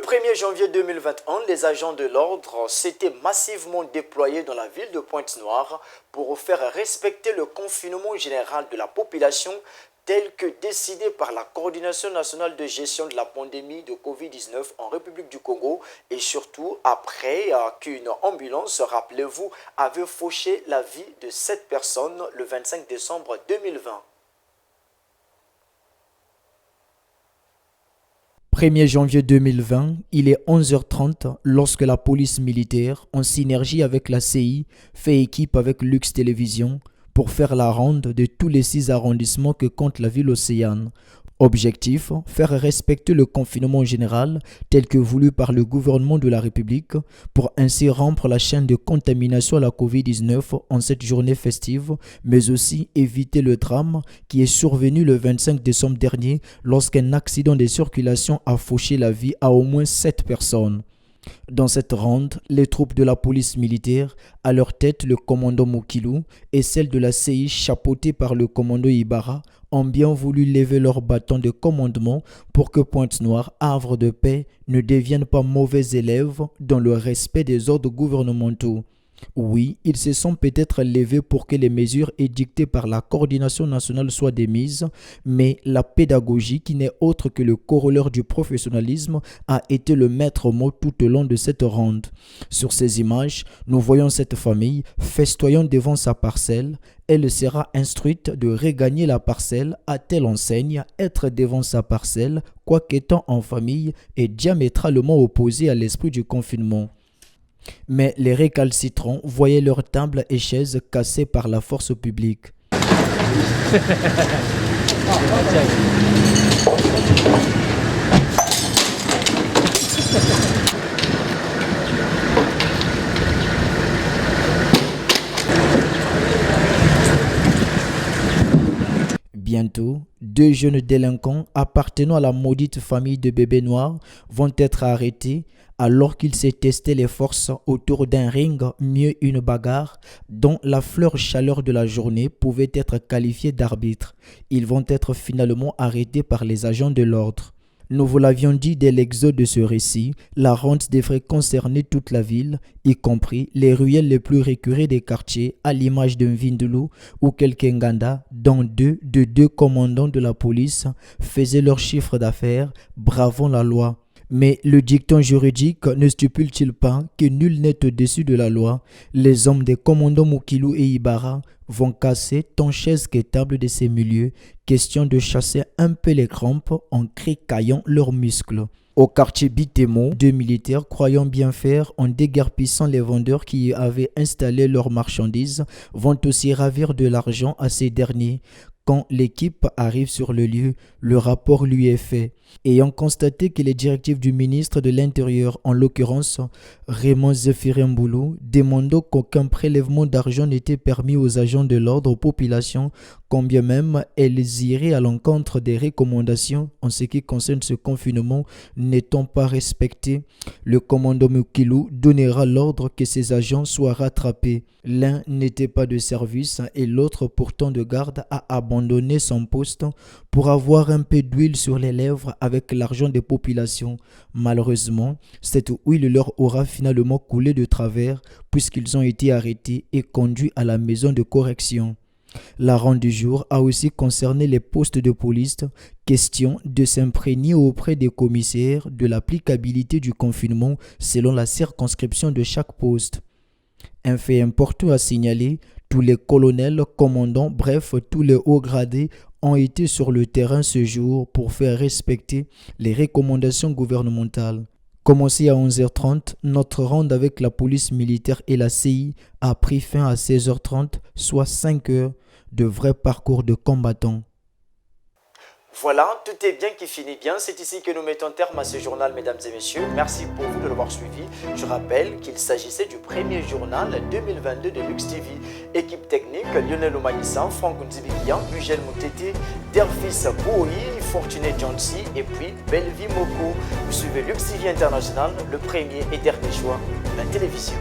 1er janvier 2021, les agents de l'ordre s'étaient massivement déployés dans la ville de Pointe-Noire pour faire respecter le confinement général de la population tel que décidé par la Coordination nationale de gestion de la pandémie de Covid-19 en République du Congo et surtout après qu'une ambulance, rappelez-vous, avait fauché la vie de 7 personnes le 25 décembre 2020. 1er janvier 2020, il est 11h30 lorsque la police militaire, en synergie avec la CI, fait équipe avec Lux Télévision pour faire la ronde de tous les 6 arrondissements que compte la ville océane. Objectif, faire respecter le confinement général tel que voulu par le gouvernement de la République pour ainsi rompre la chaîne de contamination à la Covid-19 en cette journée festive, mais aussi éviter le drame qui est survenu le 25 décembre dernier lorsqu'un accident de circulation a fauché la vie à au moins 7 personnes. Dans cette ronde, les troupes de la police militaire, à leur tête le commandant Mokilou et celles de la CI chapeautées par le commandant Ibarra, ont bien voulu lever leur bâton de commandement pour que Pointe-Noire, havre de paix, ne devienne pas mauvais élève dans le respect des ordres gouvernementaux. Oui, ils se sont peut-être levés pour que les mesures édictées par la coordination nationale soient démises, mais la pédagogie, qui n'est autre que le corollaire du professionnalisme, a été le maître mot tout au long de cette ronde. Sur ces images, nous voyons cette famille festoyant devant sa parcelle. Elle sera instruite de regagner la parcelle à telle enseigne. Être devant sa parcelle, quoiqu'étant en famille, est diamétralement opposé à l'esprit du confinement. Mais les récalcitrants voyaient leurs tables et chaises cassées par la force publique. Bientôt, 2 jeunes délinquants appartenant à la maudite famille de bébés noirs vont être arrêtés alors qu'ils se testaient les forces autour d'un ring, mieux une bagarre, dont la fleur chaleur de la journée pouvait être qualifiée d'arbitre. Ils vont être finalement arrêtés par les agents de l'ordre. Nous vous l'avions dit dès l'exode de ce récit, la ronde devrait concerner toute la ville, y compris les ruelles les plus récurées des quartiers, à l'image d'un Vindaloo ou quelqu'un Nganda, dont deux commandants de la police faisaient leur chiffre d'affaires, bravant la loi. Mais le dicton juridique ne stipule-t-il pas que nul n'est au-dessus de la loi? Les hommes des commandants Mokilou et Ibarra vont casser tant chaises que tables de ces milieux, question de chasser un peu les crampes en cricaillant leurs muscles. Au quartier Bitemo, 2 militaires, croyant bien faire en déguerpissant les vendeurs qui y avaient installé leurs marchandises, vont aussi ravir de l'argent à ces derniers. Quand l'équipe arrive sur le lieu, le rapport lui est fait. Ayant constaté que les directives du ministre de l'Intérieur, en l'occurrence Raymond Zefiremboulou, demandant qu'aucun prélèvement d'argent n'était permis aux agents de l'ordre aux populations, quand bien même elles iraient à l'encontre des recommandations en ce qui concerne ce confinement n'étant pas respectées, le commandant Mokilou donnera l'ordre que ces agents soient rattrapés. L'un n'était pas de service et l'autre pourtant de garde a abandonné son poste pour avoir un peu d'huile sur les lèvres avec l'argent des populations. Malheureusement, cette huile leur aura finalement coulé de travers puisqu'ils ont été arrêtés et conduits à la maison de correction. La ronde du jour a aussi concerné les postes de police, question de s'imprégner auprès des commissaires de l'applicabilité du confinement selon la circonscription de chaque poste. Un fait important à signaler, tous les colonels, commandants, bref, tous les hauts gradés ont été sur le terrain ce jour pour faire respecter les recommandations gouvernementales. Commencé à 11h30, notre ronde avec la police militaire et la CI a pris fin à 16h30, soit 5 heures de vrai parcours de combattants. Voilà, tout est bien qui finit bien. C'est ici que nous mettons terme à ce journal, mesdames et messieurs. Merci pour vous de l'avoir suivi. Je rappelle qu'il s'agissait du premier journal 2022 de Lux TV. Équipe technique, Lionel Omanissa, Franck Nzibikia, Mugel Moutete, Dervis Bouhi, Fortuné Jansi et puis Belvi Moko. Vous suivez Lux TV International, le premier et dernier choix de la télévision.